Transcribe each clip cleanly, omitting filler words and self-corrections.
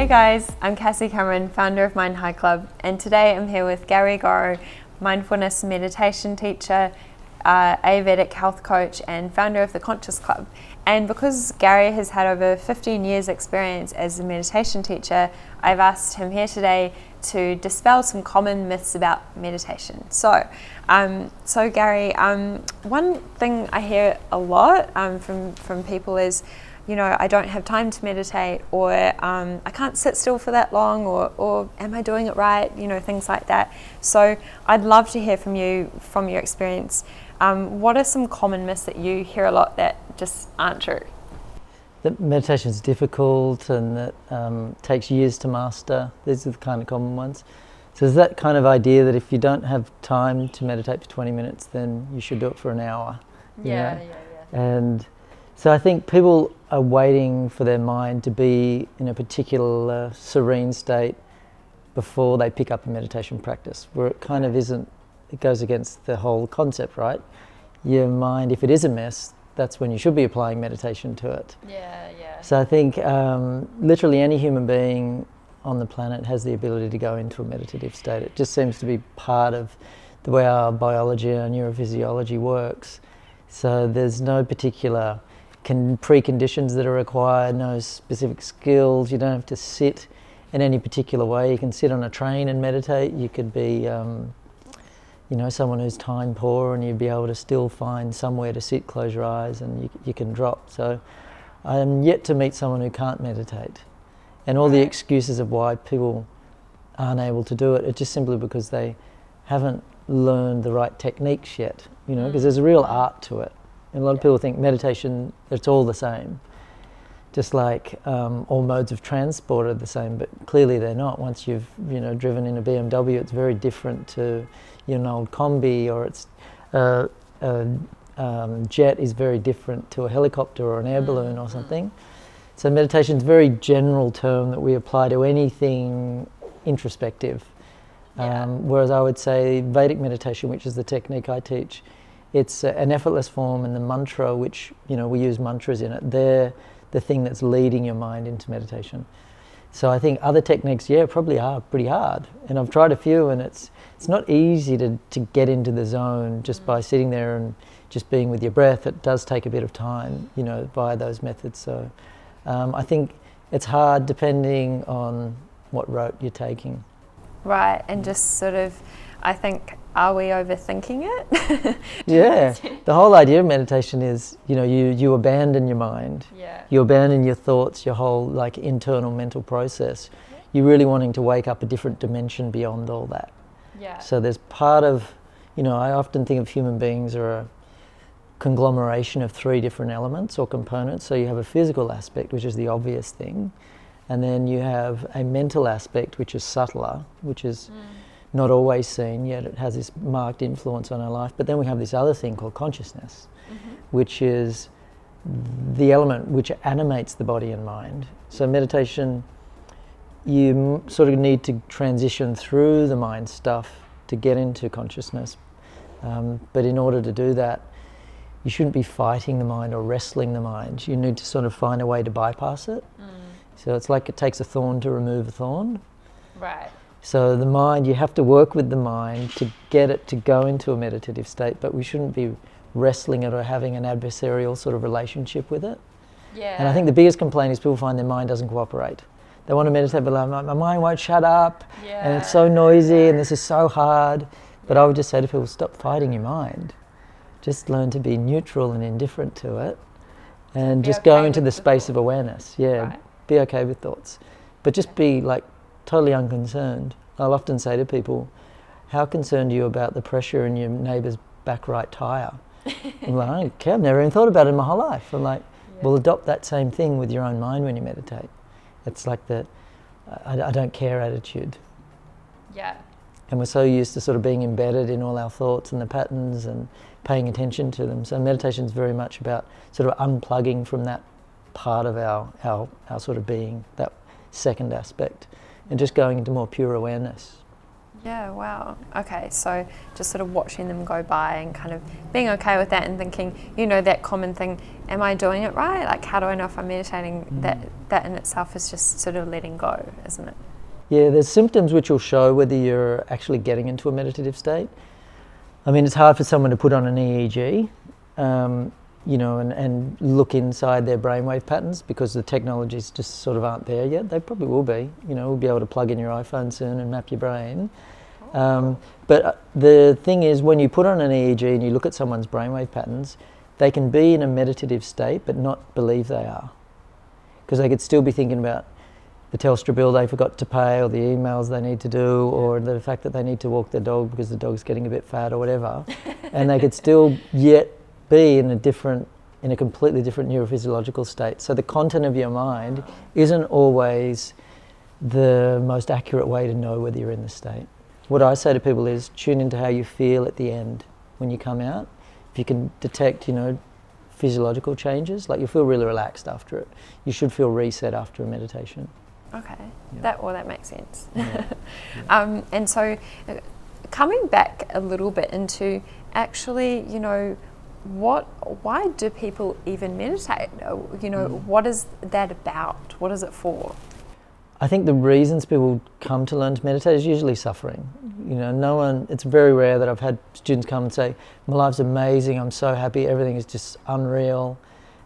Hey guys, I'm Cassie Cameron, founder of Mind High Club, and today I'm here with Gary Gorrow, mindfulness meditation teacher, Ayurvedic health coach, and founder of the Conscious Club. And because Gary has had over 15 years experience as a meditation teacher, I've asked him here today to dispel some common myths about meditation. So Gary, one thing I hear a lot from people is, you know, I don't have time to meditate, or I can't sit still for that long, or am I doing it right? You know, things like that. So I'd love to hear from you, from your experience. What are some common myths that you hear a lot that just aren't true? That meditation is difficult and that takes years to master. These are the kind of common ones. So there's that kind of idea that if you don't have time to meditate for 20 minutes, then you should do it for an hour. Yeah. And so I think people are waiting for their mind to be in a particular serene state before they pick up a meditation practice, where it kind of isn't, it goes against the whole concept, right? Your mind, if it is a mess, that's when you should be applying meditation to it. Yeah. So I think literally any human being on the planet has the ability to go into a meditative state. It just seems to be part of the way our biology, our neurophysiology works. So there's no particular preconditions that are required, no specific skills. You don't have to sit in any particular way. You can sit on a train and meditate. You could be someone who's time poor, and you'd be able to still find somewhere to sit, close your eyes, and you can drop. So I'm yet to meet someone who can't meditate. And all the excuses of why people aren't able to do it, it's just simply because they haven't learned the right techniques yet, because there's a real art to it. And a lot of people think meditation, it's all the same. Just like all modes of transport are the same, but clearly they're not. Once you've driven in a BMW, it's very different to an old combi, or it's jet is very different to a helicopter or an air balloon or something. So meditation is a very general term that we apply to anything introspective. Whereas I would say Vedic meditation, which is the technique I teach, it's an effortless form, and the mantra, which we use mantras in it, they're the thing that's leading your mind into meditation. So I think other techniques, probably are pretty hard. And I've tried a few, and it's not easy to get into the zone just by sitting there and just being with your breath. It does take a bit of time, via those methods. So I think it's hard depending on what route you're taking. Right, and just sort of, I think, are we overthinking it? Yeah, the whole idea of meditation is, you abandon your mind. Yeah. You abandon your thoughts, your whole internal mental process. You're really wanting to wake up a different dimension beyond all that. Yeah. So there's part of, I often think of human beings are a conglomeration of 3 different elements or components. So you have a physical aspect, which is the obvious thing. And then you have a mental aspect, which is subtler, which is not always seen, yet it has this marked influence on our life. But then we have this other thing called consciousness, which is the element which animates the body and mind. So meditation, you sort of need to transition through the mind stuff to get into consciousness. But in order to do that, you shouldn't be fighting the mind or wrestling the mind. You need to sort of find a way to bypass it. So it's like it takes a thorn to remove a thorn. Right. So the mind, you have to work with the mind to get it to go into a meditative state, but we shouldn't be wrestling it or having an adversarial sort of relationship with it. Yeah. And I think the biggest complaint is people find their mind doesn't cooperate. They want to meditate, but like, my mind won't shut up, and it's so noisy, and this is so hard. But I would just say to people, stop fighting your mind. Just learn to be neutral and indifferent to it, and just go into the space of awareness. Be okay with thoughts, but just be totally unconcerned. I'll often say to people, how concerned are you about the pressure in your neighbour's back right tyre? I'm like, I don't care, I've never even thought about it in my whole life. I'm like, well, adopt that same thing with your own mind when you meditate. It's like the I don't care attitude. Yeah. And we're so used to sort of being embedded in all our thoughts and the patterns and paying attention to them. So meditation is very much about sort of unplugging from that part of our sort of being, that second aspect, and just going into more pure awareness. Yeah, wow. Okay, so just sort of watching them go by and kind of being okay with that and thinking, that common thing, am I doing it right? Like, how do I know if I'm meditating? That in itself is just sort of letting go, isn't it? Yeah, there's symptoms which will show whether you're actually getting into a meditative state. I mean, it's hard for someone to put on an EEG, you know, and look inside their brainwave patterns because the technologies just sort of aren't there yet. They probably will be. You know, we'll be able to plug in your iPhone soon and map your brain. But the thing is, when you put on an EEG and you look at someone's brainwave patterns, they can be in a meditative state but not believe they are. Because they could still be thinking about the Telstra bill they forgot to pay, or the emails they need to do, or the fact that they need to walk their dog because the dog's getting a bit fat or whatever. And they could still yet be in a completely different neurophysiological state. So the content of your mind isn't always the most accurate way to know whether you're in the state. What I say to people is tune into how you feel at the end when you come out. If you can detect, you know, physiological changes, like you feel really relaxed after it, you should feel reset after a meditation. Okay, Yeah. that makes sense. Yeah. And so, coming back a little bit into actually, you know, why do people even meditate? You know, what is that about? What is it for? I think the reasons people come to learn to meditate is usually suffering. You know, it's very rare that I've had students come and say, my life's amazing, I'm so happy, everything is just unreal.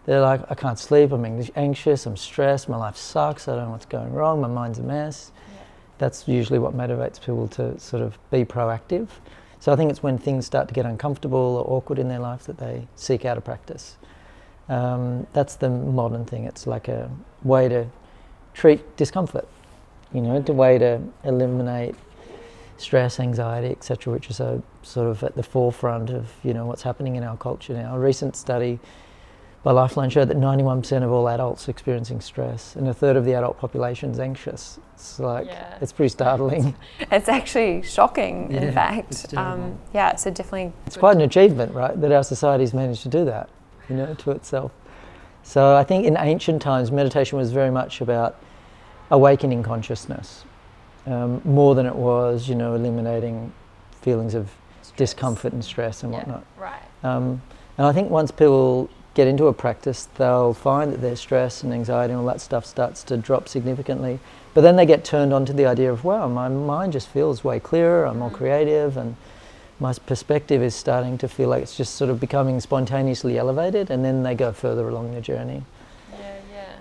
They're like, I can't sleep, I'm anxious, I'm stressed, my life sucks, I don't know what's going wrong, my mind's a mess. Yeah. That's usually what motivates people to sort of be proactive. So I think it's when things start to get uncomfortable or awkward in their life that they seek out a practice. That's the modern thing. It's like a way to treat discomfort, you know, a way to eliminate stress, anxiety, etc., which is so sort of at the forefront of, you know, what's happening in our culture now. A recent study by Lifeline showed that 91% of all adults are experiencing stress, and a third of the adult population is anxious. It's like, it's pretty startling. It's actually shocking, in fact. It's so definitely. It's quite an achievement, right, that our society's managed to do that, you know, to itself. So I think in ancient times, meditation was very much about awakening consciousness, more than it was, you know, eliminating feelings of discomfort and stress and whatnot. Right. And I think once people get into a practice, they'll find that their stress and anxiety and all that stuff starts to drop significantly. But then they get turned on to the idea of, wow, my mind just feels way clearer, I'm more creative, and my perspective is starting to feel like it's just sort of becoming spontaneously elevated, and then they go further along their journey.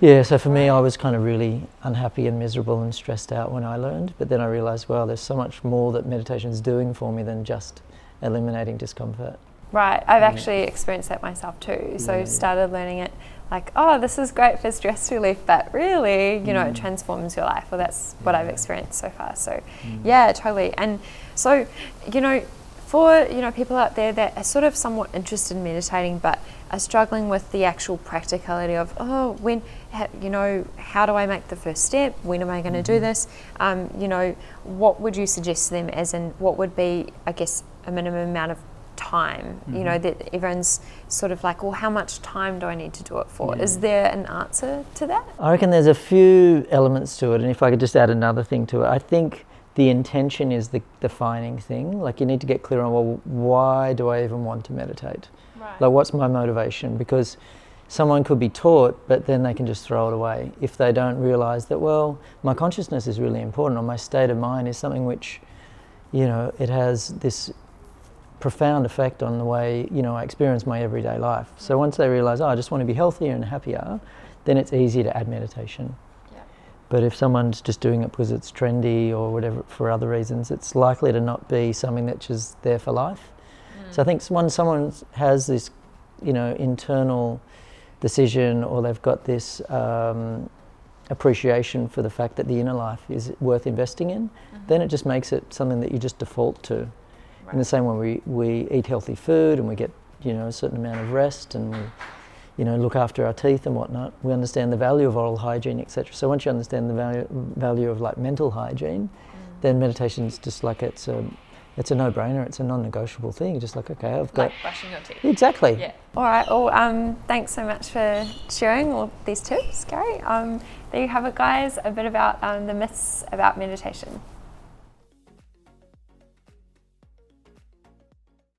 Yeah, so for me, I was kind of really unhappy and miserable and stressed out when I learned, but then I realised, wow, there's so much more that meditation is doing for me than just eliminating discomfort. Right, I've actually experienced that myself too. So started learning it like, oh, this is great for stress relief, but really, you know, it transforms your life. Well, that's what I've experienced so far. So yeah, totally. And so, you know, for, you know, people out there that are sort of somewhat interested in meditating but are struggling with the actual practicality of, you know, how do I make the first step? When am I going to do this? You know, what would you suggest to them, as in what would be, I guess, a minimum amount of time, you know, that everyone's sort of like, well, how much time do I need to do it for? Is there an answer to that? I reckon there's a few elements to it, and if I could just add another thing to it, I think the intention is the defining thing. Like, you need to get clear on, well, why do I even want to meditate? Right. Like, what's my motivation? Because someone could be taught, but then they can just throw it away if they don't realise that, well, my consciousness is really important, or my state of mind is something which, you know, it has this profound effect on the way, you know, I experience my everyday life. So once they realise, oh, I just want to be healthier and happier, then it's easier to add meditation. Yeah. But if someone's just doing it because it's trendy or whatever for other reasons, it's likely to not be something that's just there for life. So I think when someone has this, you know, internal decision, or they've got this appreciation for the fact that the inner life is worth investing in, then it just makes it something that you just default to. Right. In the same way we eat healthy food and we get, you know, a certain amount of rest, and we, you know, look after our teeth and whatnot. We understand the value of oral hygiene, etc. So once you understand the value of like mental hygiene, then meditation is just like it's a no-brainer. It's a non-negotiable thing. Just like, okay, I've got, like brushing your teeth. Exactly. Yeah. All right. Well, thanks so much for sharing all these tips, Gary. There you have it, guys. A bit about the myths about meditation.